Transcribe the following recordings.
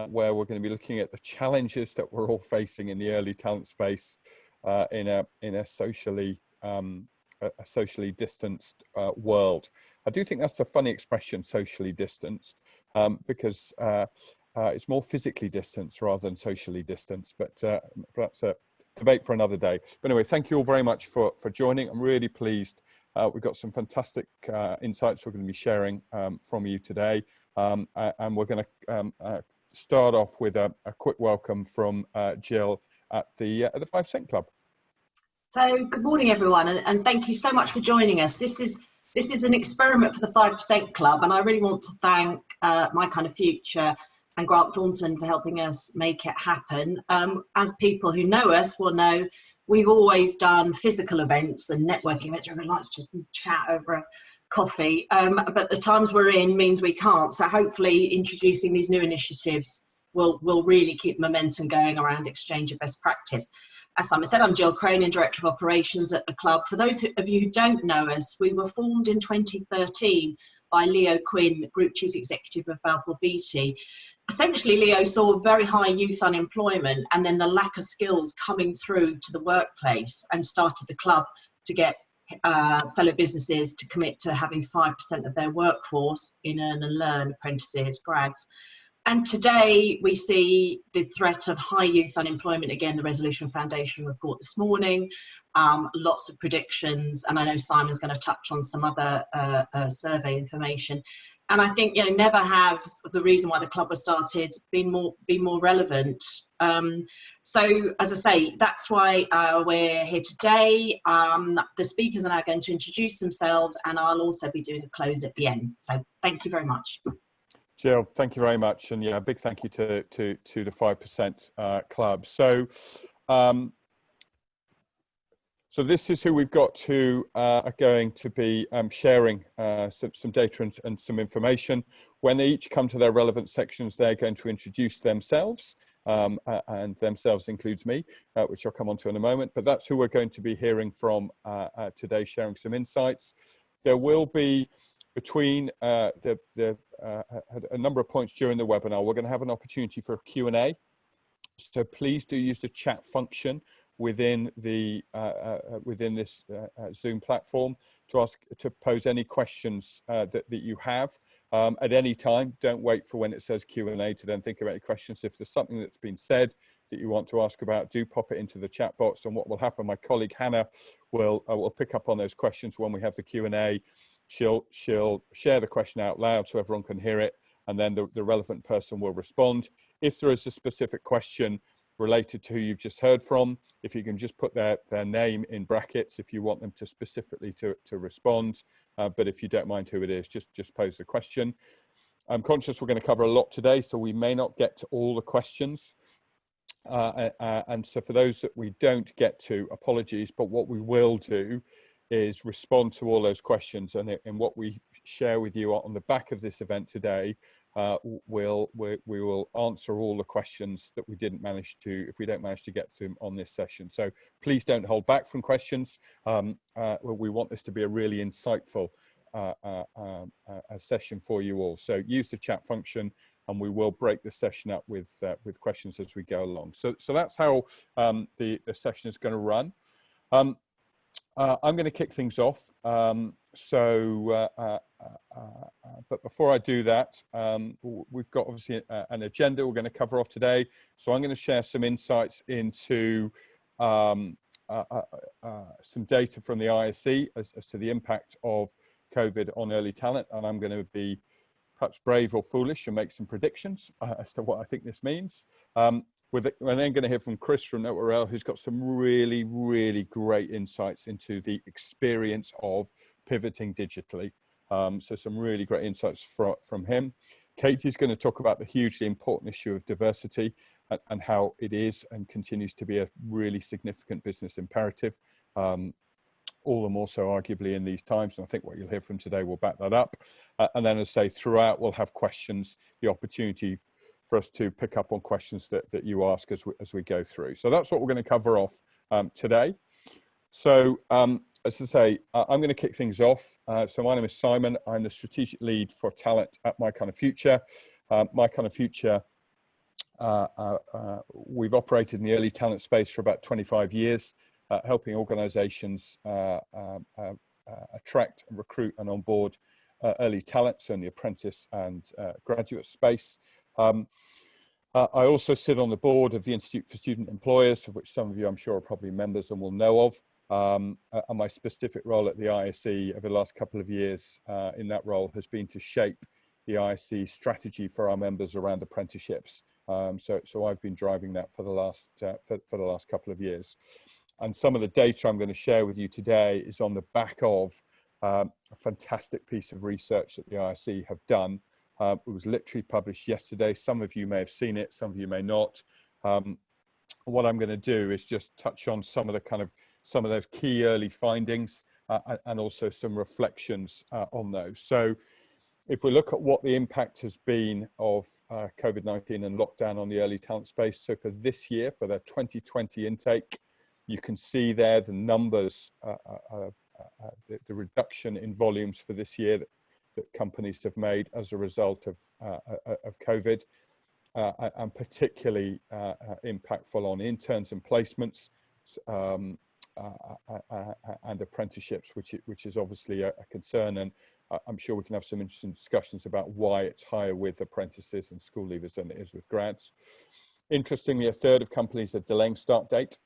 where we're going to be looking at the challenges that we're all facing in the early talent space in a socially distanced world. I do think that's a funny expression, socially distanced, because it's more physically distanced rather than socially distanced, but perhaps a debate for another day. But anyway, thank you all very much for joining. I'm really pleased. We've got some fantastic insights we're going to be sharing from you today. And we're going to start off with a quick welcome from Gill at the 5% Club. So good morning, everyone, and thank you so much for joining us. This is an experiment for the 5% Club, and I really want to thank MyKindaFuture and Grant Thornton for helping us make it happen. As people who know us will know, we've always done physical events and networking events. Everyone likes to chat over a coffee, but the times we're in means we can't. So hopefully introducing these new initiatives will really keep momentum going around exchange of best practice. As Simon said, I'm Gill Cronin, Director of Operations at the Club. For those of you who don't know us, we were formed in 2013 by Leo Quinn, Group Chief Executive of Balfour Beatty. Essentially, Leo saw very high youth unemployment and then the lack of skills coming through to the workplace, and started the club to get fellow businesses to commit to having 5% of their workforce in earn and learn, apprentices, grads. And today we see the threat of high youth unemployment. Again, the Resolution Foundation report this morning, lots of predictions, and I know Simon's going to touch on some other survey information. And I think, never have the reason why the club was started been more relevant. So, as I say, that's why we're here today. The speakers are now going to introduce themselves, and I'll also be doing a close at the end. So, thank you very much. Jill, thank you very much, and yeah, a big thank you to the 5% Club. So, so this is who we've got who are going to be sharing some data and some information. When they each come to their relevant sections, they're going to introduce themselves, and themselves includes me, which I'll come on to in a moment. But that's who we're going to be hearing from today, sharing some insights. There will be, between a number of points during the webinar, we're going to have an opportunity for a Q&A. So please do use the chat function within the within this Zoom platform to pose any questions that you have at any time. Don't wait for when it says Q&A to then think about your questions. If there's something that's been said that you want to ask about, do pop it into the chat box, and what will happen, my colleague Hannah will pick up on those questions when we have the Q&A. She'll share the question out loud so everyone can hear it, and then the relevant person will respond. If there is a specific question related to who you've just heard from, if you can just put their name in brackets if you want them to specifically to respond, but if you don't mind who it is, just pose the question. I'm conscious we're going to cover a lot today, so we may not get to all the questions, and so for those that we don't get to, apologies, but what we will do is respond to all those questions, and what we share with you on the back of this event today, we will answer all the questions that we didn't manage to, if we don't manage to get to them on this session. So please don't hold back from questions. We want this to be a really insightful a session for you all. So use the chat function, and we will break the session up with questions as we go along. So that's how the session is going to run. I'm going to kick things off. But before I do that, we've got obviously an agenda we're going to cover off today. So I'm going to share some insights into some data from the ISC as to the impact of COVID on early talent. And I'm going to be perhaps brave or foolish and make some predictions as to what I think this means. We're then going to hear from Chris from NetWorld, who's got some really, really great insights into the experience of pivoting digitally. So some really great insights from him. Katie's going to talk about the hugely important issue of diversity and how it is and continues to be a really significant business imperative. All the more so arguably in these times, and I think what you'll hear from today will back that up. And then, as I say, throughout we'll have questions, the opportunity for us to pick up on questions that you ask as we go through. So that's what we're going to cover off today. So as I say, I'm going to kick things off. So my name is Simon. I'm the strategic lead for talent at MyKindaFuture. MyKindaFuture We've operated in the early talent space for about 25 years, helping organizations attract, recruit and onboard early talent, so in the apprentice and graduate space. I also sit on the board of the Institute for Student Employers, of which some of you I'm sure are probably members and will know of. And my specific role at the ISE over the last couple of years in that role has been to shape the ISE strategy for our members around apprenticeships. So I've been driving that for the last couple of years. And some of the data I'm going to share with you today is on the back of a fantastic piece of research that the ISE have done. It was literally published yesterday. Some of you may have seen it, some of you may not. What I'm going to do is just touch on some of those key early findings and also some reflections on those. So if we look at what the impact has been of COVID-19 and lockdown on the early talent space, so for this year, for their 2020 intake, you can see there the numbers of the reduction in volumes for this year that companies have made as a result of COVID, and particularly impactful on interns and placements and apprenticeships, which is obviously a concern. And I'm sure we can have some interesting discussions about why it's higher with apprentices and school leavers than it is with grads. Interestingly, a third of companies are delaying start date.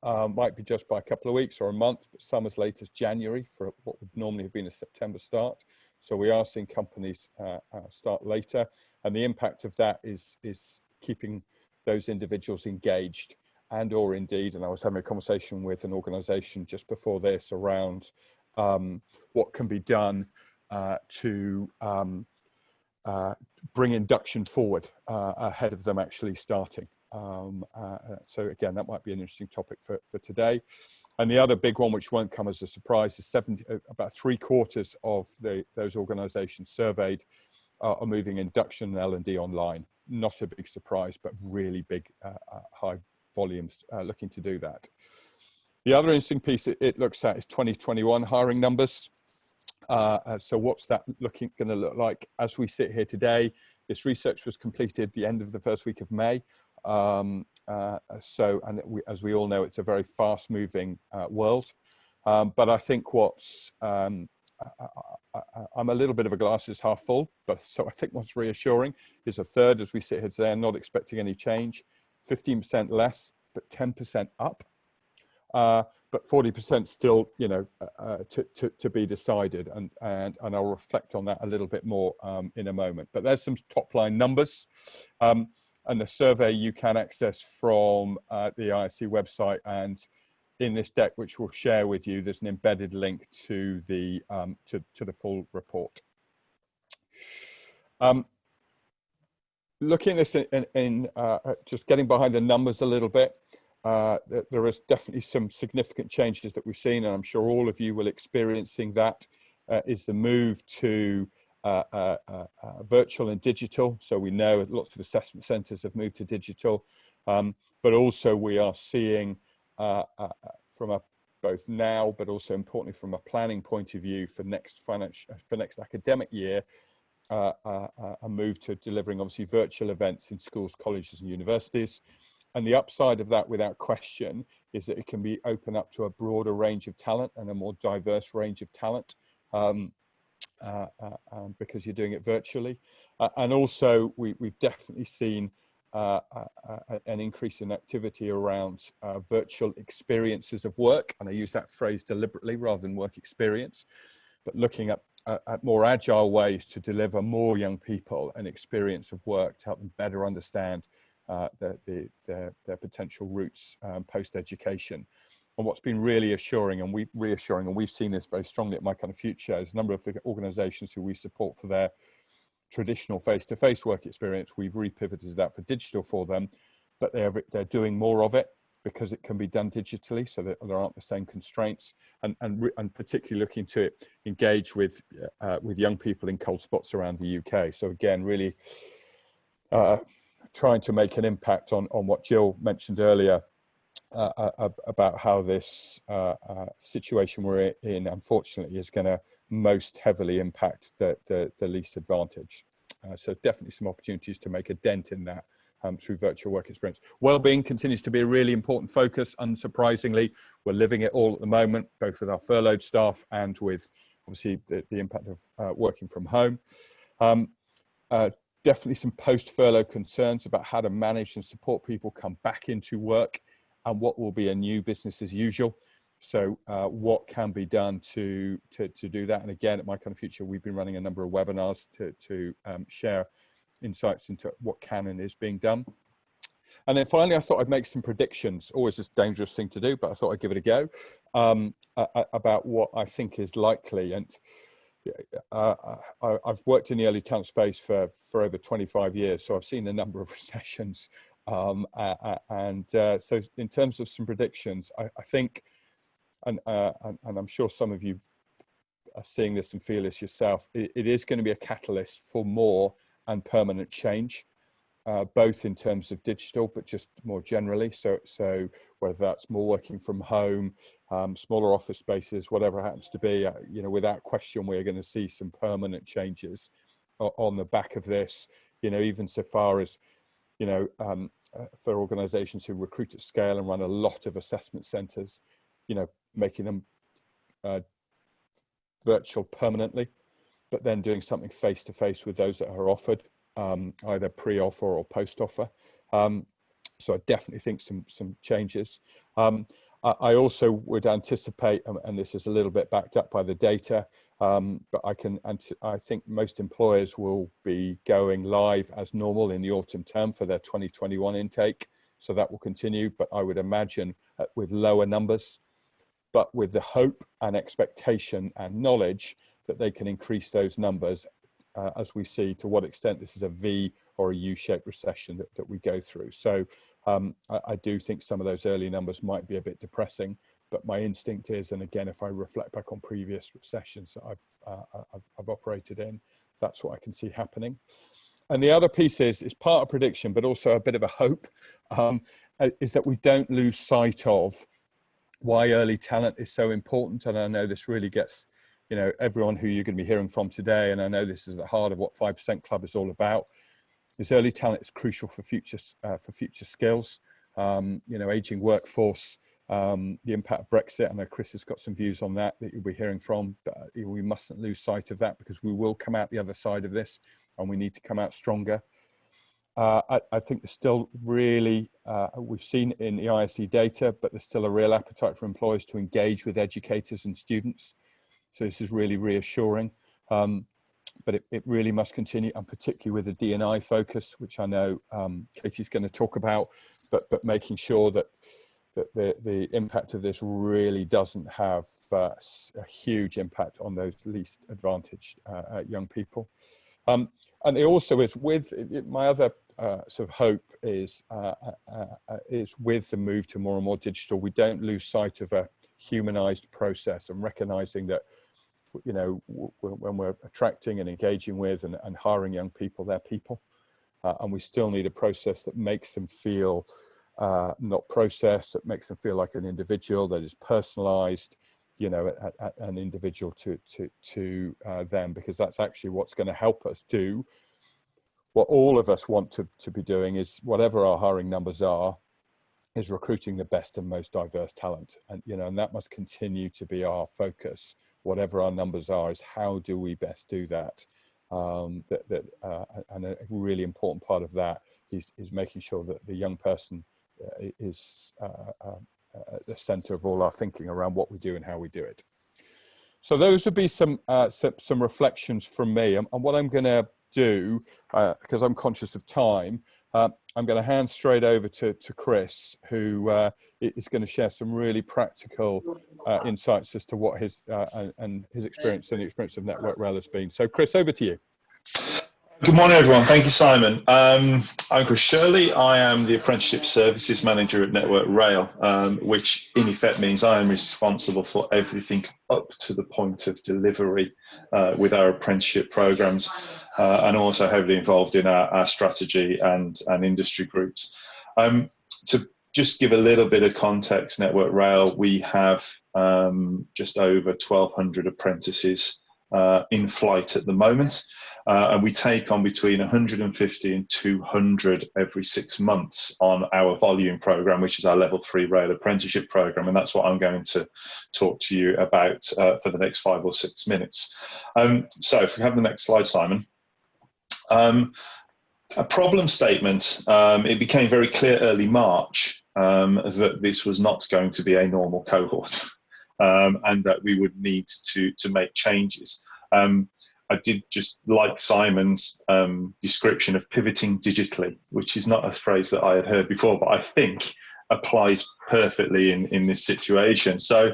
Might be just by a couple of weeks or a month, but some as late as January for what would normally have been a September start. So we are seeing companies start later, and the impact of that is keeping those individuals engaged, and or indeed, and I was having a conversation with an organisation just before this around what can be done to bring induction forward ahead of them actually starting. So again, that might be an interesting topic for today. And the other big one, which won't come as a surprise, is about 3/4 of those organisations surveyed are moving induction and L&D online. Not a big surprise, but really big, high volumes looking to do that. The other interesting piece it looks at is 2021 hiring numbers. So what's that going to look like as we sit here today? This research was completed the end of the first week of May. As we all know, it's a very fast-moving world. But I think I'm a little bit of a glass is half full, so I think what's reassuring is a third, as we sit here today, not expecting any change, 15% less, but 10% up. But 40% still, to be decided, and I'll reflect on that a little bit more in a moment. But there's some top line numbers, and the survey you can access from the ISE website, and in this deck, which we'll share with you, there's an embedded link to the full report. Looking at this in just getting behind the numbers a little bit. There is definitely some significant changes that we've seen, and I'm sure all of you will experiencing that, is the move to virtual and digital. So we know lots of assessment centres have moved to digital, but also we are seeing both now, but also importantly from a planning point of view for next academic year, a move to delivering obviously virtual events in schools, colleges and universities. And the upside of that, without question, is that it can be open up to a broader range of talent and a more diverse range of talent, because you're doing it virtually. And also, we've definitely seen an increase in activity around virtual experiences of work. And I use that phrase deliberately rather than work experience, but looking at more agile ways to deliver more young people an experience of work to help them better understand their potential routes post-education. And what's been really reassuring, and we've seen this very strongly at MyKindaFuture, is a number of the organisations who we support for their traditional face-to-face work experience. We've repivoted that for digital for them, but they're doing more of it because it can be done digitally, so that there aren't the same constraints, and particularly looking to engage with young people in cold spots around the UK. So again, really trying to make an impact on what Gill mentioned earlier about how this situation we're in, unfortunately, is going to most heavily impact the least advantaged. So definitely some opportunities to make a dent in that through virtual work experience. Wellbeing continues to be a really important focus. Unsurprisingly, we're living it all at the moment, both with our furloughed staff and with obviously the impact of working from home. Definitely some post-furlough concerns about how to manage and support people come back into work and what will be a new business as usual. So what can be done to do that? And again, at MyKindaFuture, we've been running a number of webinars to share insights into what can and is being done. And then finally, I thought I'd make some predictions, always a dangerous thing to do, but I thought I'd give it a go, about what I think is likely. And I've worked in the early talent space for over 25 years, so I've seen a number of recessions. So in terms of some predictions, I think, and I'm sure some of you are seeing this and feel this yourself, it is going to be a catalyst for more and permanent change, both in terms of digital, but just more generally. So whether that's more working from home, smaller office spaces, whatever it happens to be, without question, we're going to see some permanent changes on the back of this, even so far as, for organizations who recruit at scale and run a lot of assessment centers, making them virtual permanently, but then doing something face-to-face with those that are offered, either pre-offer or post-offer. So I definitely think some changes. I also would anticipate, and this is a little bit backed up by the data, but I think most employers will be going live as normal in the autumn term for their 2021 intake. So that will continue, but I would imagine with lower numbers, but with the hope and expectation and knowledge that they can increase those numbers as we see to what extent this is a V or a U-shaped recession that we go through. So I do think some of those early numbers might be a bit depressing, but my instinct is, and again, if I reflect back on previous recessions that I've operated in, that's what I can see happening. And the other piece is part of prediction, but also a bit of a hope, is that we don't lose sight of why early talent is so important. And I know this really gets, everyone who you're going to be hearing from today, and I know this is the heart of what 5% Club is all about. This early talent is crucial for future skills, aging workforce, the impact of Brexit. I know Chris has got some views on that you'll be hearing from, but we mustn't lose sight of that because we will come out the other side of this and we need to come out stronger. I think there's still really, we've seen in the ISE data, but there's still a real appetite for employers to engage with educators and students. So this is really reassuring, but it really must continue, and particularly with the D&I focus, which I know Katie's going to talk about, but making sure that the impact of this really doesn't have a huge impact on those least advantaged young people. And it also is with my other sort of hope is with the move to more and more digital, we don't lose sight of a humanized process and recognizing that, when we're attracting and engaging with and hiring young people, they're people. And we still need a process that makes them feel not processed, that makes them feel like an individual, that is personalized, an individual to them, because that's actually what's going to help us do what all of us want to be doing, is whatever our hiring numbers are, is recruiting the best and most diverse talent. And, and that must continue to be our focus. Whatever our numbers are, is how do we best do that? And a really important part of that is making sure that the young person is at the center of all our thinking around what we do and how we do it. So those would be some reflections from me. And what I'm going to do, because I'm conscious of time, I'm going to hand straight over to Chris, who is going to share some really practical insights as to what his and his experience and the experience of Network Rail has been. So Chris, over to you. Good morning, everyone. Thank you, Simon. I'm Chris Shirley. I am the Apprenticeship Services Manager at Network Rail, which in effect means I am responsible for everything up to the point of delivery with our apprenticeship programs, and also heavily involved in our strategy and industry groups. To just give a little bit of context, Network Rail, we have just over 1,200 apprentices in flight at the moment. And we take on between 150 and 200 every 6 months on our volume program, which is our level 3 rail apprenticeship program. And that's what I'm going to talk to you about for the next 5 or 6 minutes. So if we have the next slide, Simon. A problem statement. It became very clear early March that this was not going to be a normal cohort, and that we would need to make changes. I did just like Simon's description of pivoting digitally, which is not a phrase that I had heard before, but I think applies perfectly in this situation. So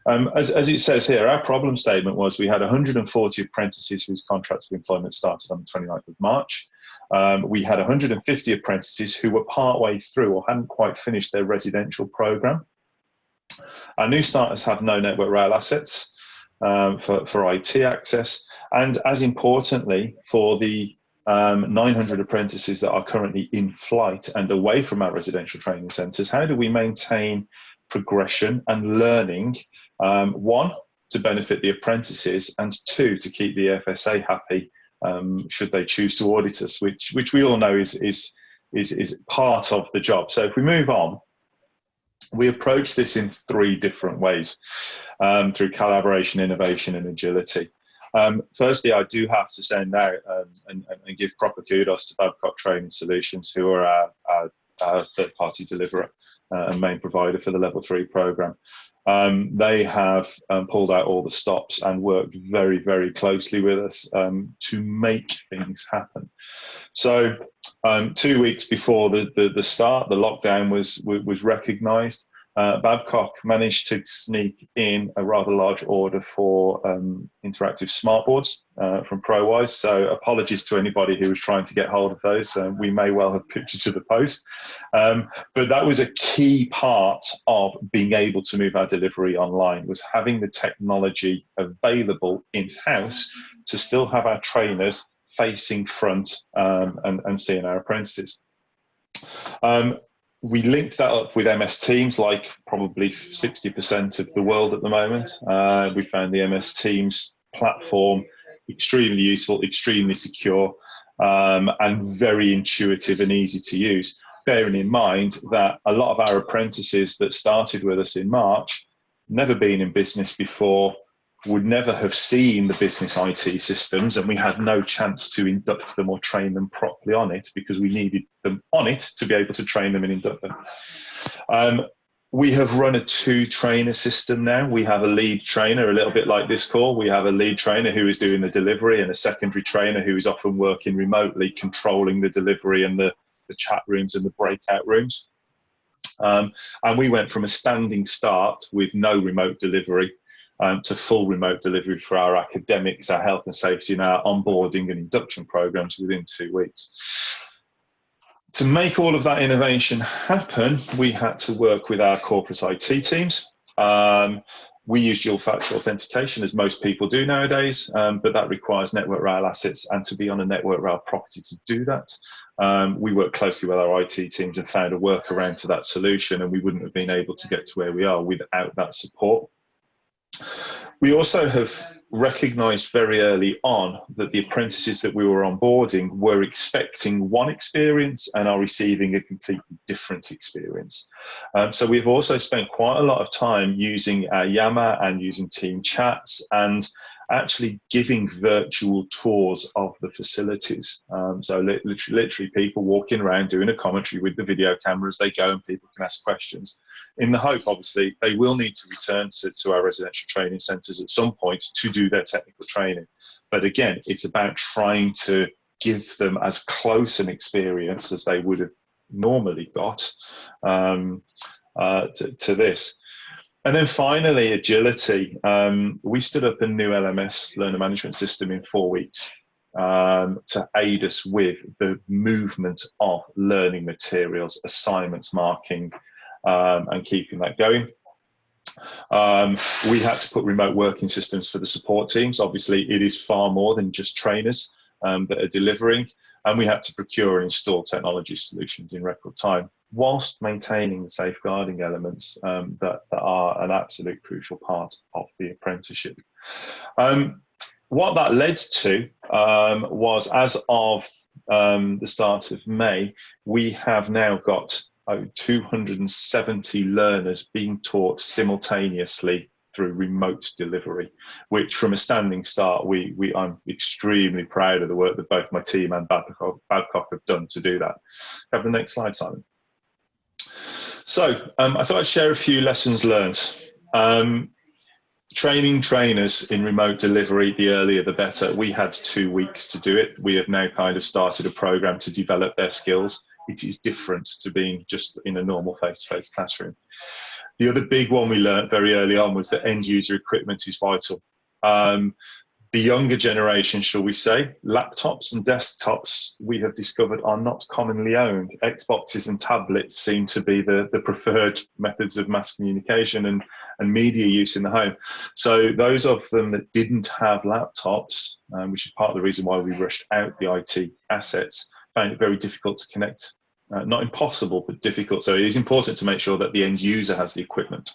as it says here, our problem statement was we had 140 apprentices whose contracts of employment started on the 29th of March. We had 150 apprentices who were partway through or hadn't quite finished their residential programme. Our new starters have no network rail assets for IT access. And as importantly, for the 900 apprentices that are currently in flight and away from our residential training centres, how do we maintain progression and learning, one, to benefit the apprentices, and two, to keep the FSA happy should they choose to audit us, which we all know is part of the job. So if we move on, we approach this in 3 different ways, through collaboration, innovation, and agility. Firstly, I do have to send out and give proper kudos to Babcock Training Solutions, who are our third-party deliverer and main provider for the Level 3 programme. They have pulled out all the stops and worked very, very closely with us to make things happen. So 2 weeks before the start, the lockdown was recognised. Babcock managed to sneak in a rather large order for interactive smartboards from ProWise. So apologies to anybody who was trying to get hold of those. We may well have put you to the post. But that was a key part of being able to move our delivery online, was having the technology available in-house to still have our trainers facing front and seeing our apprentices. We linked that up with MS Teams, like probably 60% of the world at the moment. We found the MS Teams platform extremely useful, extremely secure, and very intuitive and easy to use. Bearing in mind that a lot of our apprentices that started with us in March, never been in business before, would never have seen the business IT systems, and we had no chance to induct them or train them properly on it because we needed them on it to be able to train them and induct them. We have run a 2-trainer system now. We have a lead trainer, a little bit like this call. We have a lead trainer who is doing the delivery and a secondary trainer who is often working remotely, controlling the delivery and the chat rooms and the breakout rooms. And we went from a standing start with no remote delivery to full remote delivery for our academics, our health and safety, and our onboarding and induction programs within 2 weeks. To make all of that innovation happen, we had to work with our corporate IT teams. We use dual factor authentication, as most people do nowadays, but that requires network rail assets and to be on a network rail property to do that. We worked closely with our IT teams and found a workaround to that solution, and we wouldn't have been able to get to where we are without that support. We also have recognised very early on that the apprentices that we were onboarding were expecting one experience and are receiving a completely different experience. So we've also spent quite a lot of time using our Yammer and using team chats and actually giving virtual tours of the facilities. So literally people walking around doing a commentary with the video camera as they go, and people can ask questions in the hope, obviously, they will need to return to our residential training centres at some point to do their technical training. But again, it's about trying to give them as close an experience as they would have normally got to this. And then finally, agility. We stood up a new LMS, learner management system, in 4 weeks to aid us with the movement of learning materials, assignments, marking, and keeping that going. We had to put remote working systems for the support teams. Obviously, it is far more than just trainers that are delivering, and we had to procure and install technology solutions in record time, whilst maintaining the safeguarding elements that are an absolute crucial part of the apprenticeship. what that led to was, as of the start of May, we have now got 270 learners being taught simultaneously through remote delivery, which from a standing start, I'm extremely proud of the work that both my team and Babcock have done to do that. Have the next slide, Simon. So I thought I'd share a few lessons learned. Training trainers in remote delivery, the earlier the better. We had 2 weeks to do it. We have now kind of started a program to develop their skills. It is different to being just in a normal face-to-face classroom. The other big one we learned very early on was that end user equipment is vital. The younger generation, shall we say, laptops and desktops, we have discovered, are not commonly owned. Xboxes and tablets seem to be the preferred methods of mass communication and media use in the home. So those of them that didn't have laptops, which is part of the reason why we rushed out the IT assets, found it very difficult to connect. Not impossible, but difficult. So it is important to make sure that the end user has the equipment.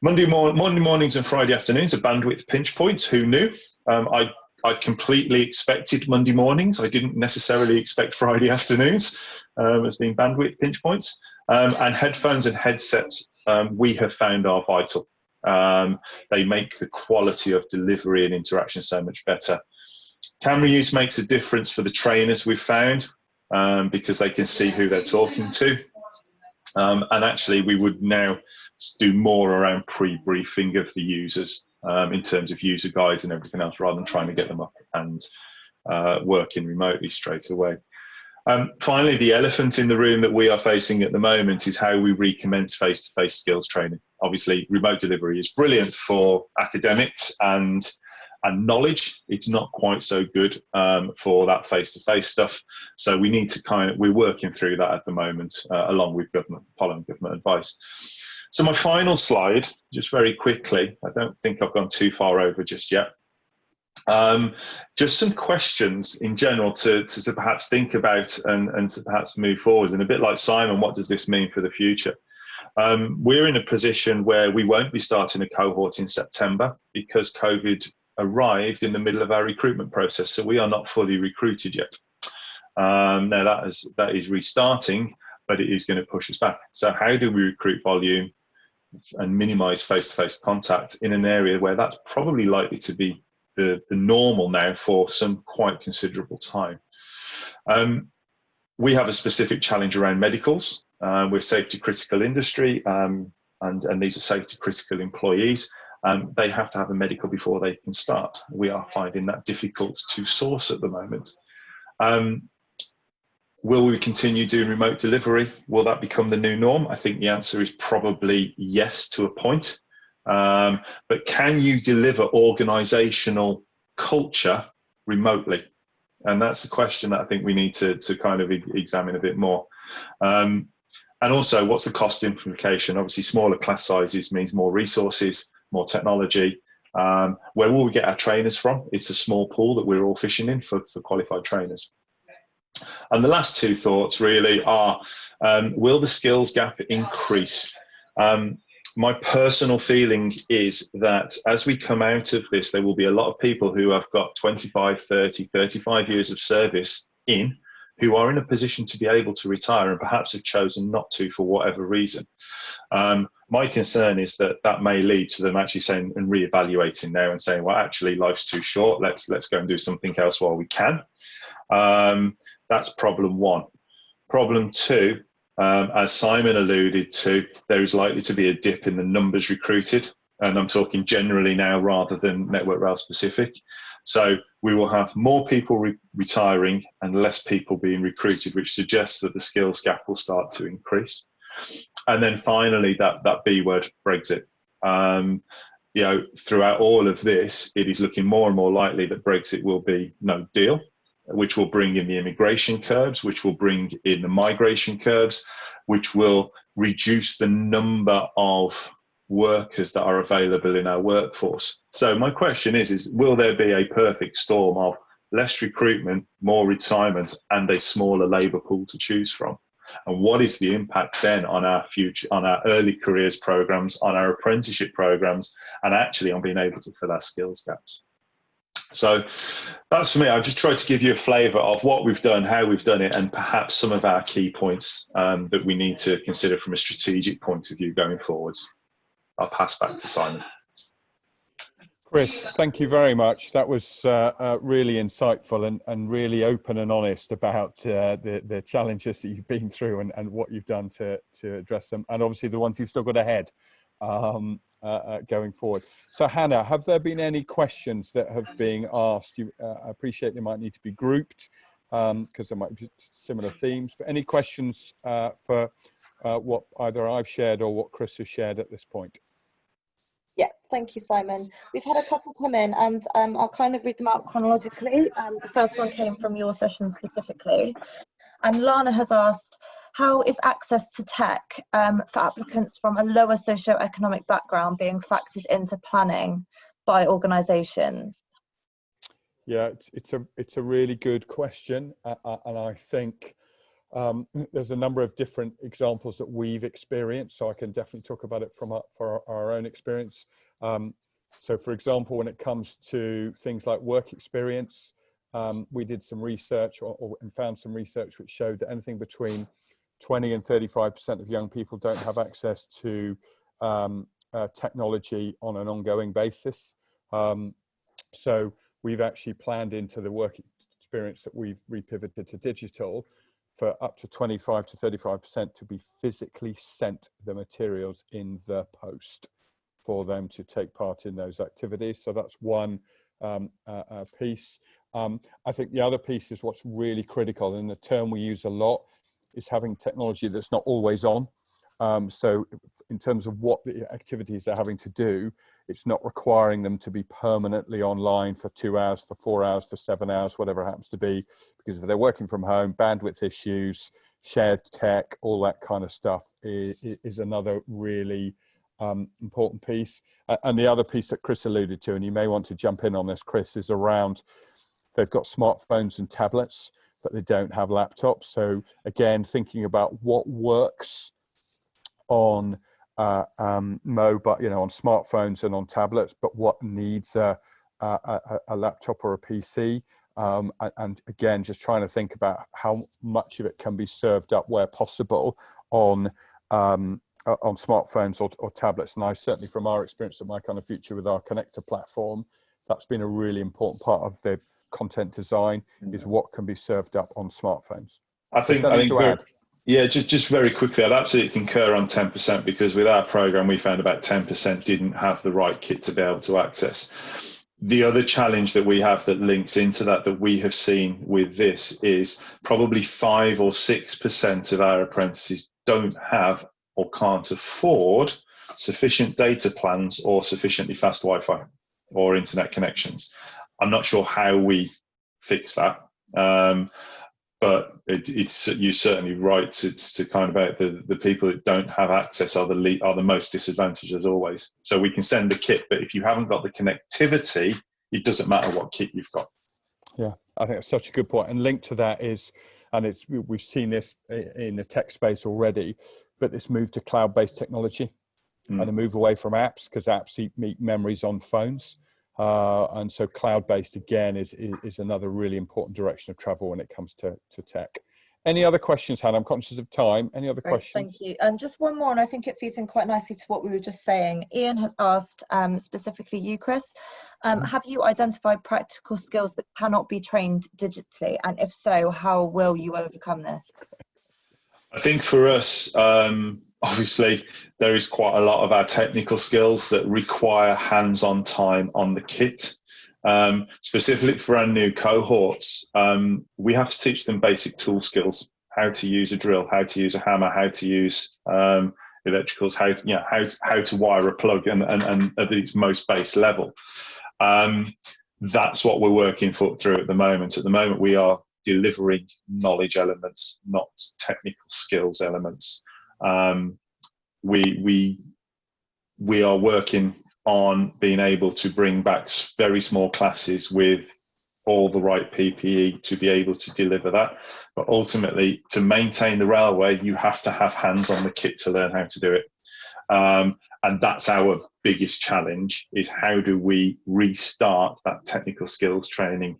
Monday mornings and Friday afternoons are bandwidth pinch points. Who knew? I completely expected Monday mornings. I didn't necessarily expect Friday afternoons as being bandwidth pinch points. And headphones and headsets, we have found, are vital. They make the quality of delivery and interaction so much better. Camera use makes a difference for the trainers, we've found, because they can see who they're talking to. And actually, we would now do more around pre-briefing of the users in terms of user guides and everything else, rather than trying to get them up and working remotely straight away. Finally, the elephant in the room that we are facing at the moment is how we recommence face-to-face skills training. Obviously, remote delivery is brilliant for academics and knowledge. It's not quite so good for that face-to-face stuff. So we need to we're working through that at the moment, along with following government advice. So my final slide, just very quickly, I don't think I've gone too far over just yet. Just some questions in general to perhaps think about and to perhaps move forward. And a bit like Simon, what does this mean for the future? We're in a position where we won't be starting a cohort in September because COVID arrived in the middle of our recruitment process, so we are not fully recruited yet. Now that is restarting, but it is going to push us back. So how do we recruit volume and minimize face-to-face contact in an area where that's probably likely to be the normal now for some quite considerable time? We have a specific challenge around medicals. We're safety critical industry, and these are safety critical employees. They have to have a medical before they can start. We are finding that difficult to source at the moment. Will we continue doing remote delivery? Will that become the new norm? I think the answer is probably yes to a point. But can you deliver organizational culture remotely? And that's a question that I think we need to kind of examine a bit more. And also, what's the cost implication? Obviously, smaller class sizes means more resources, more technology. Where will we get our trainers from? It's a small pool that we're all fishing in for qualified trainers. And the last two thoughts really are, will the skills gap increase? My personal feeling is that as we come out of this, there will be a lot of people who have got 25, 30, 35 years of service who are in a position to be able to retire and perhaps have chosen not to for whatever reason. My concern is that that may lead to them actually saying and reevaluating now and saying, well, actually life's too short. Let's go and do something else while we can. That's problem one. Problem two, as Simon alluded to, there is likely to be a dip in the numbers recruited. And I'm talking generally now rather than Network Rail specific. So we will have more people retiring and less people being recruited, which suggests that the skills gap will start to increase. And then finally, that B word, Brexit. Throughout all of this, it is looking more and more likely that Brexit will be no deal, which will bring in the immigration curves, which will bring in the migration curves, which will reduce the number of workers that are available in our workforce. So my question is will there be a perfect storm of less recruitment, more retirement, and a smaller labour pool to choose from? And what is the impact then on our future, on our early careers programs, on our apprenticeship programs, and actually on being able to fill our skills gaps? So that's for me. I just tried to give you a flavour of what we've done, how we've done it, and perhaps some of our key points that we need to consider from a strategic point of view going forwards. I'll pass back to Simon. Chris, thank you very much. That was really insightful and really open and honest about the challenges that you've been through and what you've done to address them, and obviously the ones you've still got ahead going forward. So Hannah, have there been any questions that have been asked? I appreciate they might need to be grouped because there might be similar themes, but any questions for what either I've shared or what Chris has shared at this point? Yeah, thank you, Simon. We've had a couple come in, and I'll kind of read them out chronologically. The first one came from your session specifically. And Lana has asked, how is access to tech for applicants from a lower socioeconomic background being factored into planning by organisations? Yeah, it's a really good question, and I think there's a number of different examples that we've experienced, so I can definitely talk about it for our own experience. So for example, when it comes to things like work experience, we did some research and found some research which showed that anything between 20 and 35% of young people don't have access to technology on an ongoing basis. So we've actually planned into the work experience that we've repivoted to digital for up to 25 to 35% to be physically sent the materials in the post for them to take part in those activities. So that's one piece. I think the other piece is what's really critical, and the term we use a lot is having technology that's not always on. So in terms of what the activities they're having to do, it's not requiring them to be permanently online for 2 hours, for 4 hours, for 7 hours, whatever it happens to be, because if they're working from home, bandwidth issues, shared tech, all that kind of stuff is another really important piece. And the other piece that Chris alluded to, and you may want to jump in on this, Chris, is around they've got smartphones and tablets, but they don't have laptops. So again, thinking about what works on mobile, on smartphones and on tablets, but what needs a laptop or a PC, and again, just trying to think about how much of it can be served up where possible on smartphones or tablets. And I certainly, from our experience at MyKindaFuture with our connector platform, that's been a really important part of the content design, is what can be served up on smartphones. I think yeah, just very quickly, I'd absolutely concur on 10%, because with our program, we found about 10% didn't have the right kit to be able to access. The other challenge that we have that links into that we have seen with this is probably 5 or 6% of our apprentices don't have or can't afford sufficient data plans or sufficiently fast Wi-Fi or internet connections. I'm not sure how we fix that. But you're certainly right to kind of about the people that don't have access are the most disadvantaged as always. So we can send the kit, but if you haven't got the connectivity, it doesn't matter what kit you've got. Yeah, I think that's such a good point. And linked to that is, and we've seen this in the tech space already, but this move to cloud-based technology and a move away from apps, because apps eat memories on phones. And so cloud-based again is another really important direction of travel when it comes to tech. Any other questions, Hannah? I'm conscious of time. Any other questions? Thank you. And just one more, and I think it feeds in quite nicely to what we were just saying. Ian has asked, specifically you, Chris, have you identified practical skills that cannot be trained digitally? And if so, how will you overcome this? I think for us, obviously, there is quite a lot of our technical skills that require hands-on time on the kit. Specifically for our new cohorts, we have to teach them basic tool skills, how to use a drill, how to use a hammer, how to use electricals, how to wire a plug, and at its most base level. That's what we're working through at the moment. At the moment, we are delivering knowledge elements, not technical skills elements. We are working on being able to bring back very small classes with all the right PPE to be able to deliver that. But ultimately, to maintain the railway, you have to have hands on the kit to learn how to do it. And that's our biggest challenge, is how do we restart that technical skills training?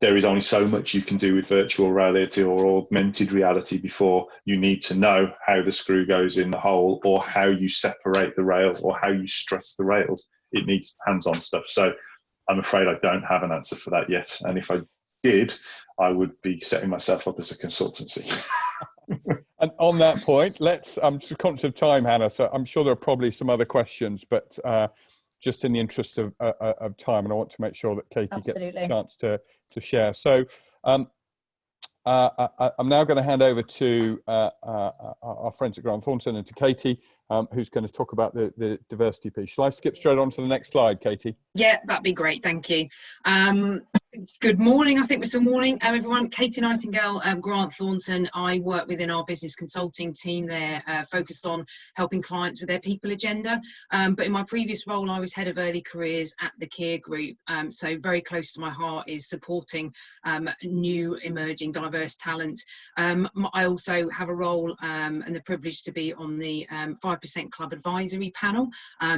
There is only so much you can do with virtual reality or augmented reality before you need to know how the screw goes in the hole, or how you separate the rails, or how you stress the rails. It needs hands-on stuff. So I'm afraid I don't have an answer for that yet. And if I did, I would be setting myself up as a consultancy. And on that point, I'm just conscious of time, Hannah, so I'm sure there are probably some other questions, but just in the interest of time, and I want to make sure that Katie gets a chance to share. So I'm now going to hand over to our friends at Grant Thornton and to Katie, who's going to talk about the diversity piece. Shall I skip straight on to the next slide, Katie? Yeah, that'd be great. Thank you. Good morning. I think we're still morning, everyone. Katie Nightingale, Grant Thornton. I work within our business consulting team there, focused on helping clients with their people agenda. But in my previous role, I was head of early careers at the Kier Group. So very close to my heart is supporting new emerging diverse talent. I also have a role and the privilege to be on the 5% Club advisory panel.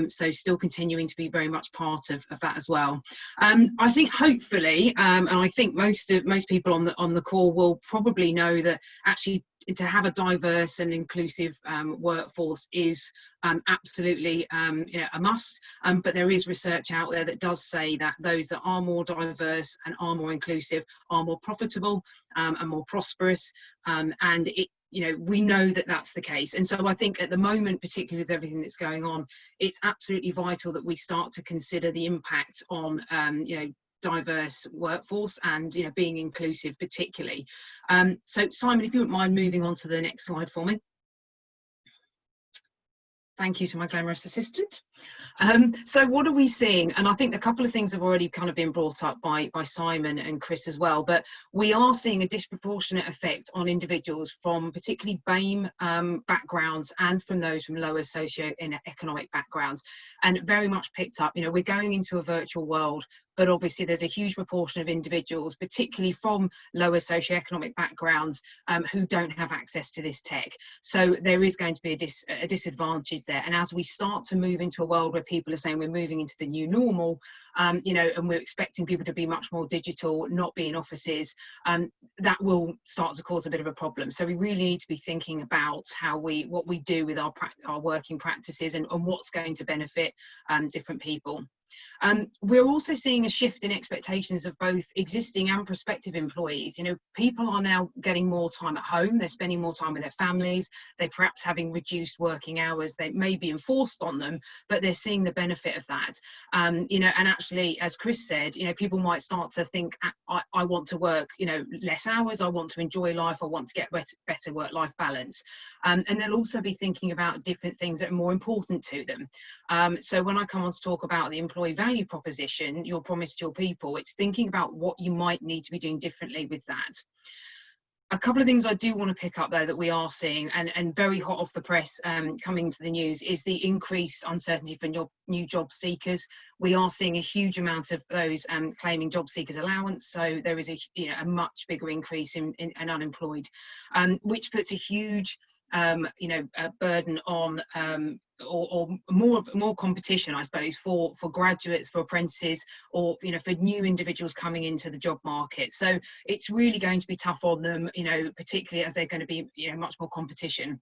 So still continuing to be very much part of that as well. I think hopefully, and I think most people on the call will probably know that actually to have a diverse and inclusive workforce is absolutely a must. But there is research out there that does say that those that are more diverse and are more inclusive are more profitable and more prosperous, and we know that that's the case. And so I think at the moment, particularly with everything that's going on, it's absolutely vital that we start to consider the impact on diverse workforce and being inclusive particularly. So Simon, if you wouldn't mind moving on to the next slide for me. Thank you to my glamorous assistant. So what are we seeing? And I think a couple of things have already kind of been brought up by Simon and Chris as well, but we are seeing a disproportionate effect on individuals from particularly BAME backgrounds and from those from lower socio-economic backgrounds, and very much picked up. We're going into a virtual world, but obviously there's a huge proportion of individuals, particularly from lower socioeconomic backgrounds, who don't have access to this tech. So there is going to be a disadvantage there. And as we start to move into a world where people are saying we're moving into the new normal, and we're expecting people to be much more digital, not be in offices, that will start to cause a bit of a problem. So we really need to be thinking about what we do with our working practices and what's going to benefit different people. We're also seeing a shift in expectations of both existing and prospective employees. People are now getting more time at home, they're spending more time with their families, they're perhaps having reduced working hours, they may be enforced on them, but they're seeing the benefit of that. And actually, as Chris said, people might start to think, I want to work, less hours, I want to enjoy life, I want to get better work-life balance. And they'll also be thinking about different things that are more important to them. So when I come on to talk about the employee value proposition, your promise to your people, it's thinking about what you might need to be doing differently with that. A couple of things I do want to pick up though that we are seeing, and very hot off the press coming to the news, is the increased uncertainty for new job seekers. We are seeing a huge amount of those claiming job seekers allowance, so there is a much bigger increase in unemployed, which puts a huge burden on or more competition, I suppose, for graduates, for apprentices, or for new individuals coming into the job market. So it's really going to be tough on them, particularly as they're going to be much more competition.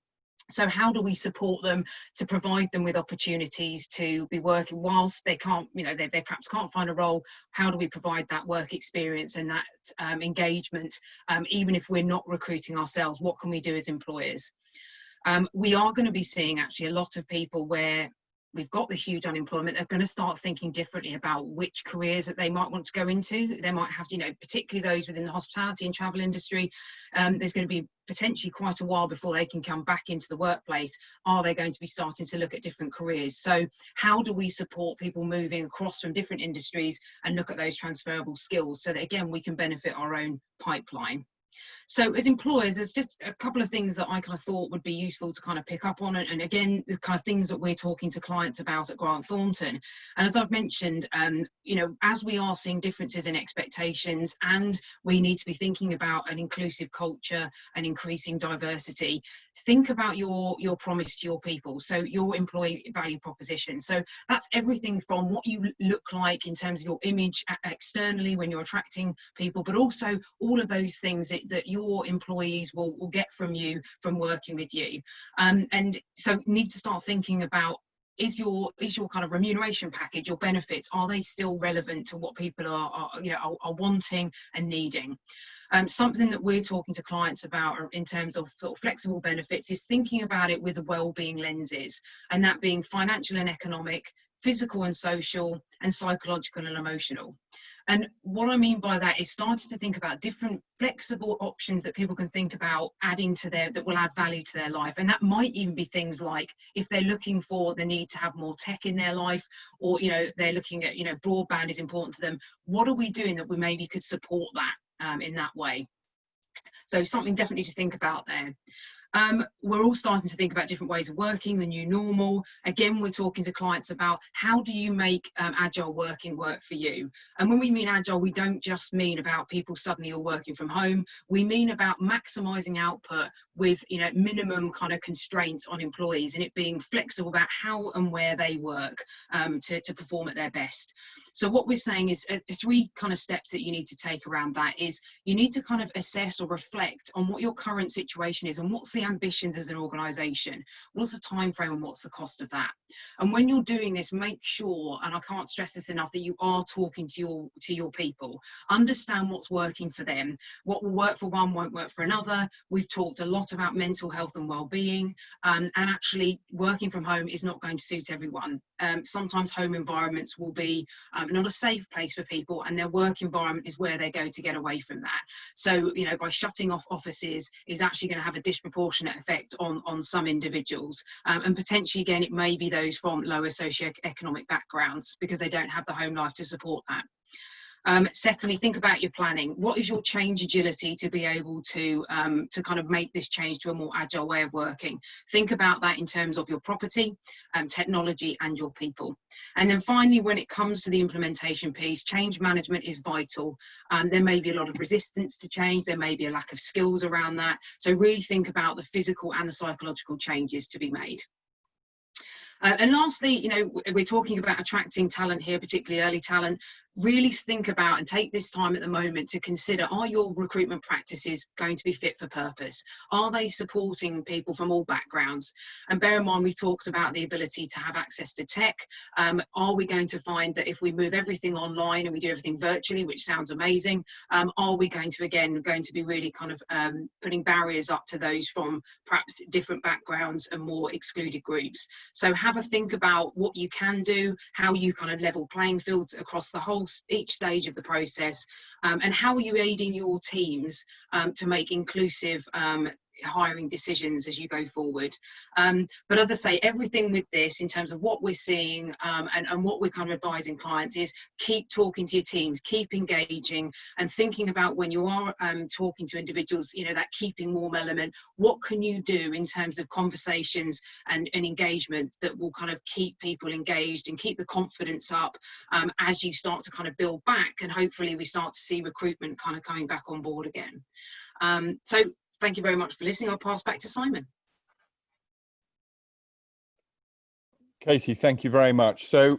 So how do we support them to provide them with opportunities to be working whilst they can't, they perhaps can't find a role? How do we provide that work experience and that engagement, even if we're not recruiting ourselves? What can we do as employers? We are going to be seeing actually a lot of people where we've got the huge unemployment are going to start thinking differently about which careers that they might want to go into. They might have, particularly those within the hospitality and travel industry, there's going to be potentially quite a while before they can come back into the workplace. Are they going to be starting to look at different careers? So how do we support people moving across from different industries and look at those transferable skills so that, again, we can benefit our own pipeline? So as employers, there's just a couple of things that I kind of thought would be useful to kind of pick up on, and again, the kind of things that we're talking to clients about at Grant Thornton. And as I've mentioned, you know, as we are seeing differences in expectations, and we need to be thinking about an inclusive culture and increasing diversity, think about your promise to your people, so your employee value proposition. So that's everything from what you look like in terms of your image externally when you're attracting people, but also all of those things that your employees will get from you from working with you. And so need to start thinking about, is your kind of remuneration package, your benefits, are they still relevant to what people are wanting and needing? Something that we're talking to clients about in terms of sort of flexible benefits is thinking about it with the well-being lenses, and that being financial and economic, physical and social, and psychological and emotional. And what I mean by that is starting to think about different flexible options that people can think about adding to that will add value to their life. And that might even be things like, if they're looking for the need to have more tech in their life, or, you know, they're looking at, you know, broadband is important to them. What are we doing that we maybe could support that in that way? So something definitely to think about there. We're all starting to think about different ways of working, the new normal. Again, we're talking to clients about, how do you make agile working work for you? And when we mean agile, we don't just mean about people suddenly all working from home. We mean about maximizing output with, you know, minimum kind of constraints on employees, and it being flexible about how and where they work to perform at their best. So what we're saying is three kind of steps that you need to take around that is, you need to kind of assess or reflect on what your current situation is and what's the ambitions as an organisation, what's the time frame and what's the cost of that. And when you're doing this, make sure, and I can't stress this enough, that you are talking to your people. Understand what's working for them. What will work for one won't work for another. We've talked a lot about mental health and well-being, and actually working from home is not going to suit everyone. Sometimes home environments will be not a safe place for people, and their work environment is where they go to get away from that. So, you know, by shutting off offices is actually going to have a disproportionate effect on some individuals, and potentially, again, it may be those from lower socioeconomic backgrounds because they don't have the home life to support that. Secondly, think about your planning. What is your change agility to be able to kind of make this change to a more agile way of working? Think about that in terms of your property, technology, and your people. And then finally, when it comes to the implementation piece, change management is vital. There may be a lot of resistance to change. There may be a lack of skills around that. So really think about the physical and the psychological changes to be made. And lastly, you know, we're talking about attracting talent here, particularly early talent. Really think about and take this time at the moment to consider, are your recruitment practices going to be fit for purpose? Are they supporting people from all backgrounds? And bear in mind, we've talked about the ability to have access to tech. Are we going to find that if we move everything online and we do everything virtually, which sounds amazing, are we going to be really kind of putting barriers up to those from perhaps different backgrounds and more excluded groups? So have a think about what you can do, how you kind of level playing fields across the whole each stage of the process, and how are you aiding your teams to make inclusive hiring decisions as you go forward. But as I say, everything with this in terms of what we're seeing and what we're kind of advising clients is, keep talking to your teams, keep engaging, and thinking about when you are talking to individuals, you know, that keeping warm element, what can you do in terms of conversations and engagement that will kind of keep people engaged and keep the confidence up as you start to kind of build back, and hopefully we start to see recruitment kind of coming back on board again. So thank you very much for listening. I'll pass back to Simon. Katie, thank you very much. So,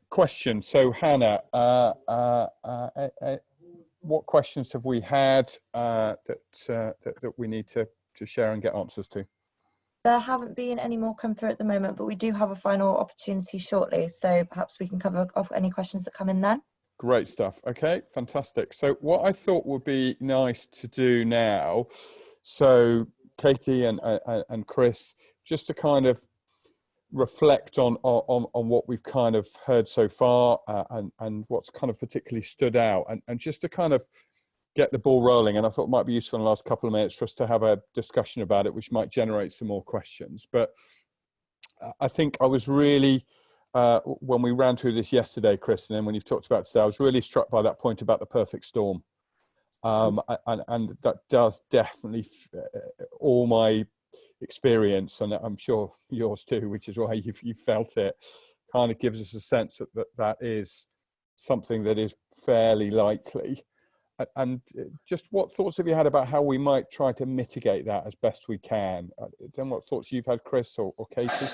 question. So, Hannah, what questions have we had that we need to share and get answers to? There haven't been any more come through at the moment, but we do have a final opportunity shortly. So perhaps we can cover off any questions that come in then. Great stuff. Okay, fantastic. So what I thought would be nice to do now, so Katie and Chris, just to kind of reflect on what we've kind of heard so far and what's kind of particularly stood out, and just to kind of get the ball rolling. And I thought it might be useful in the last couple of minutes for us to have a discussion about it, which might generate some more questions. But I think I was really, when we ran through this yesterday, Chris, and then when you've talked about today, I was really struck by that point about the perfect storm. and that does definitely, all my experience, and I'm sure yours too, which is why you felt it, kind of gives us a sense that is something that is fairly likely. And just what thoughts have you had about how we might try to mitigate that as best we can? Then what thoughts you've had, Chris or Katie?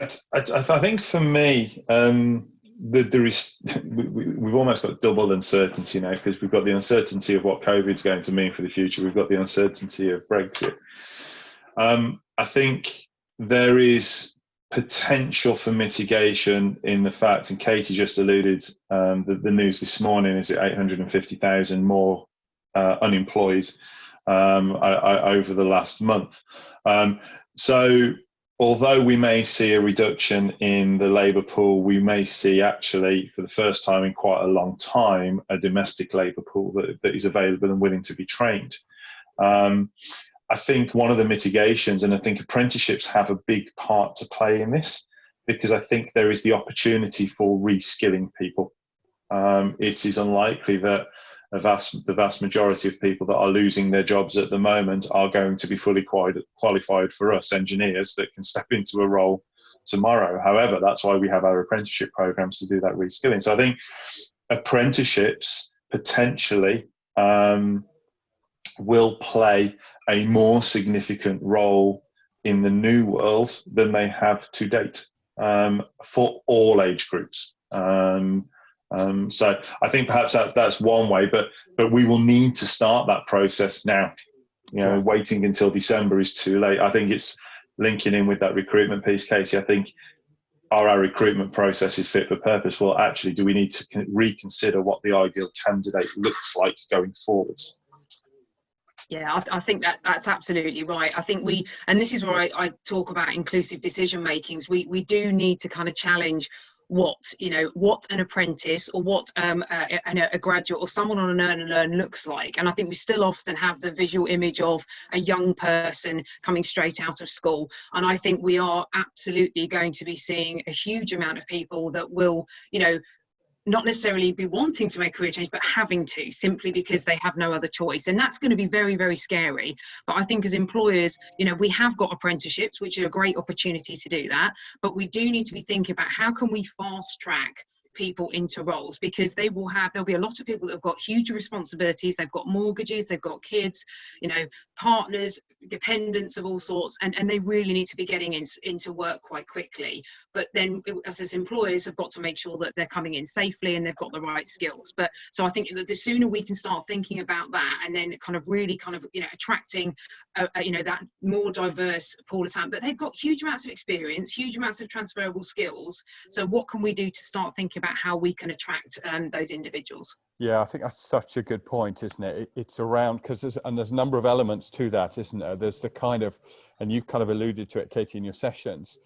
I think for me, there is we've almost got double uncertainty now, because we've got the uncertainty of what COVID's going to mean for the future. We've got the uncertainty of Brexit. I think there is potential for mitigation in the fact, and Katie just alluded, that the news this morning is that 850,000 more unemployed over the last month. So although we may see a reduction in the labour pool, we may see actually, for the first time in quite a long time, a domestic labour pool that is available and willing to be trained. I think one of the mitigations, and I think apprenticeships have a big part to play in this, because I think there is the opportunity for reskilling people. It is unlikely that the vast majority of people that are losing their jobs at the moment are going to be fully qualified for us engineers that can step into a role tomorrow. However, that's why we have our apprenticeship programs, to do that reskilling. So I think apprenticeships potentially will play a more significant role in the new world than they have to date, for all age groups. So I think perhaps that's one way, but we will need to start that process now. You know, waiting until December is too late. I think it's linking in with that recruitment piece, Katie. I think, are our recruitment processes fit for purpose? Well, actually, do we need to reconsider what the ideal candidate looks like going forwards? Yeah, I think that's absolutely right. I think and this is where I talk about inclusive decision makings. We do need to kind of challenge what an apprentice or what a graduate or someone on an earn and learn looks like. And I think we still often have the visual image of a young person coming straight out of school. And I think we are absolutely going to be seeing a huge amount of people that will, not necessarily be wanting to make a career change, but having to, simply because they have no other choice. And that's going to be very, very scary. But I think as employers, we have got apprenticeships, which are a great opportunity to do that. But we do need to be thinking about how can we fast track people into roles, because there'll be a lot of people that have got huge responsibilities. They've got mortgages, they've got kids, partners, dependents of all sorts, and they really need to be getting into work quite quickly. But then as employers have got to make sure that they're coming in safely and they've got the right skills. But so I think that the sooner we can start thinking about that, and then really attracting that more diverse pool of talent, but they've got huge amounts of experience, huge amounts of transferable skills. So what can we do to start thinking about how we can attract those individuals? Yeah, I think that's such a good point, isn't it? It's around, because there's a number of elements to that, isn't there? There's the kind of, and you've kind of alluded to it, Katie, in your sessions.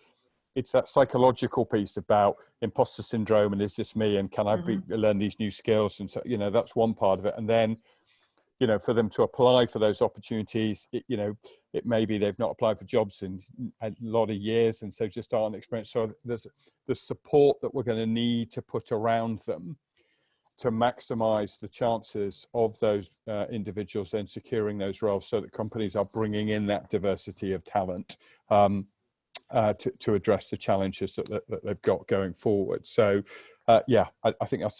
It's that psychological piece about imposter syndrome, and is this me, and can I learn these new skills? And so, that's one part of it. And then, for them to apply for those opportunities, it may be they've not applied for jobs in a lot of years, and so just aren't experienced. So there's the support that we're going to need to put around them to maximize the chances of those individuals then securing those roles, so that companies are bringing in that diversity of talent to address the challenges that they've got going forward. So I think that's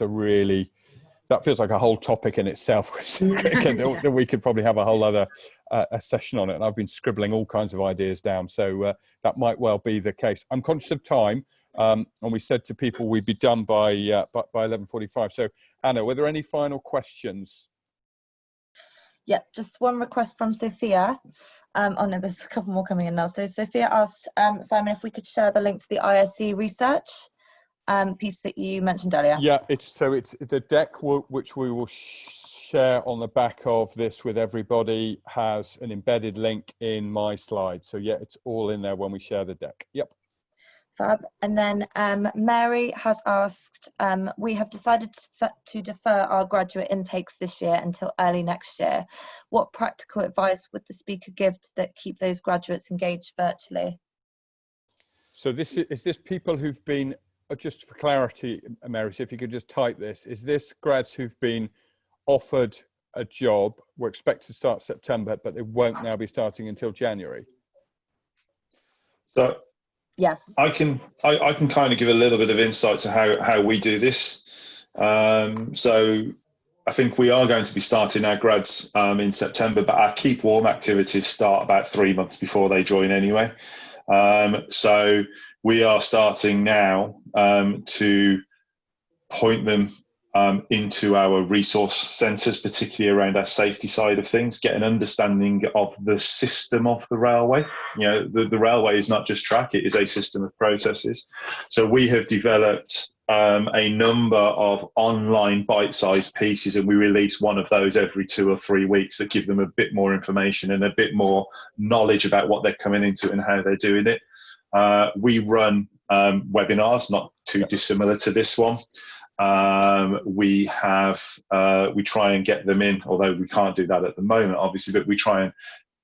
that feels like a whole topic in itself. That we could probably have a whole other a session on it. And I've been scribbling all kinds of ideas down. So that might well be the case. I'm conscious of time. And we said to people we'd be done by 11:45. So Anna, were there any final questions? Yeah, just one request from Sophia. Oh no, there's a couple more coming in now. So Sophia asked Simon if we could share the link to the ISC research piece that you mentioned earlier. Yeah, it's the deck which we will share on the back of this with everybody has an embedded link in my slide. So yeah, it's all in there when we share the deck. Yep. Fab. And then Mary has asked, we have decided to defer our graduate intakes this year until early next year. What practical advice would the speaker give that keep those graduates engaged virtually? So is this people who've been, just for clarity, Mary, so if you could just type this, is this grads who've been offered a job were expected to start September, but they won't now be starting until January? So Yes. I can kind of give a little bit of insight to how we do this. So I think we are going to be starting our grads in September, but our keep warm activities start about 3 months before they join anyway. So we are starting now to point them into our resource centres, particularly around our safety side of things, get an understanding of the system of the railway. You know, the railway is not just track, it is a system of processes. So we have developed a number of online bite-sized pieces, and we release one of those every 2 or 3 weeks that give them a bit more information and a bit more knowledge about what they're coming into and how they're doing it. We run webinars, not too dissimilar to this one. We try and get them in, although we can't do that at the moment, obviously, but we try and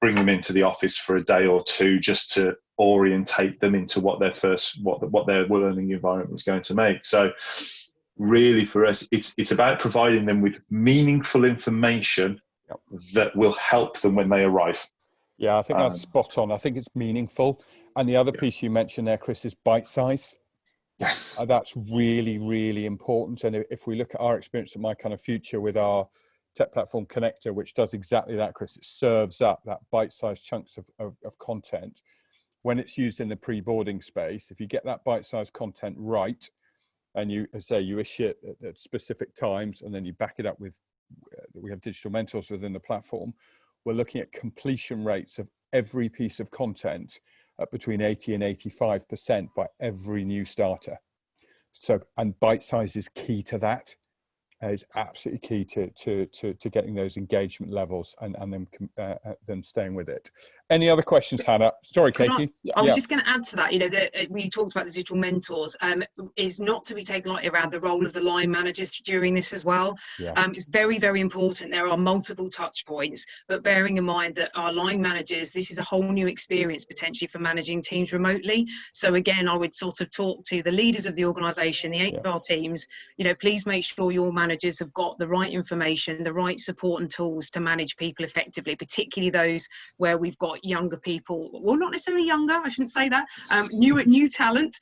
bring them into the office for a day or two just to orientate them into what their learning environment is going to make. So really for us, it's about providing them with meaningful information that will help them when they arrive. Yeah, I think that's spot on. I think it's meaningful. And the other piece you mentioned there, Chris, is bite size. Yeah. That's really, really important. And if we look at our experience at MyKindaFuture with our tech platform connector, which does exactly that, Chris, it serves up that bite-sized chunks of content. When it's used in the pre-boarding space, if you get that bite-sized content right, and you issue it at specific times, and then you back it up with, we have digital mentors within the platform, we're looking at completion rates of every piece of content at between 80 and 85% by every new starter. So, and bite size is key to that. Is absolutely key to getting those engagement levels and them staying with it. Any other questions, Hannah? Sorry, Katie. I was just going to add to that. You know, we talked about the digital mentors. Is not to be taken lightly around the role of the line managers during this as well. Yeah. It's very, very important. There are multiple touch points, but bearing in mind that our line managers, this is a whole new experience potentially for managing teams remotely. So again, I would sort of talk to the leaders of the organisation, the HR teams. You know, please make sure your managers have got the right information, the right support and tools to manage people effectively, particularly those where we've got younger people, well, not necessarily younger, I shouldn't say that, new talent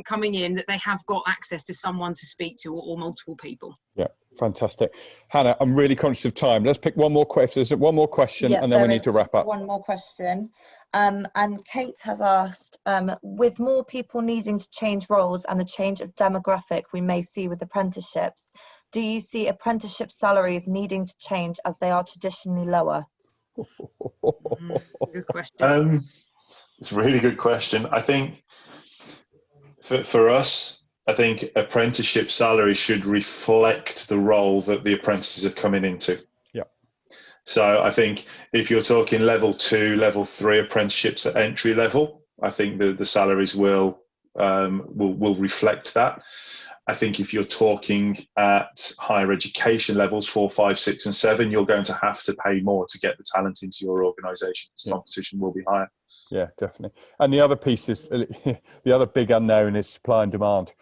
coming in, that they have got access to someone to speak to or multiple people. Yeah, fantastic. Hannah, I'm really conscious of time. Let's pick one more question. There's one more question and then we need to wrap up. One more question. And Kate has asked, with more people needing to change roles and the change of demographic we may see with apprenticeships, do you see apprenticeship salaries needing to change as they are traditionally lower? Good question. It's a really good question. I think for us, I think apprenticeship salary should reflect the role that the apprentices are coming into. Yeah. So I think if you're talking level 2, level 3 apprenticeships at entry level, I think the salaries will reflect that. I think if you're talking at higher education levels, 4, 5, 6, and 7, you're going to have to pay more to get the talent into your organisation. So competition will be higher. Yeah, definitely. And the other piece is, the other big unknown is supply and demand.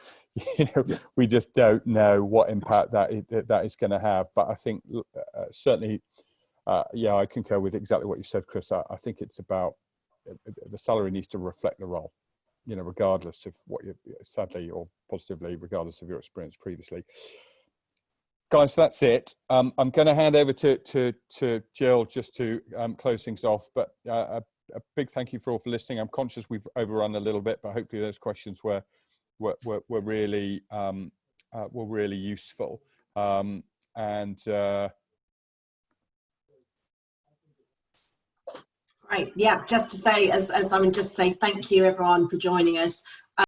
We just don't know what impact that is going to have. But I think certainly, I concur with exactly what you said, Chris. I think it's about the salary needs to reflect the role. Regardless of what you, sadly or positively, regardless of your experience previously. Guys, that's it. I'm going to hand over to Gill just to close things off. But a big thank you for listening. I'm conscious we've overrun a little bit, but hopefully those questions were really useful. Right, yeah, just to say, as I mean, just to say thank you everyone for joining us.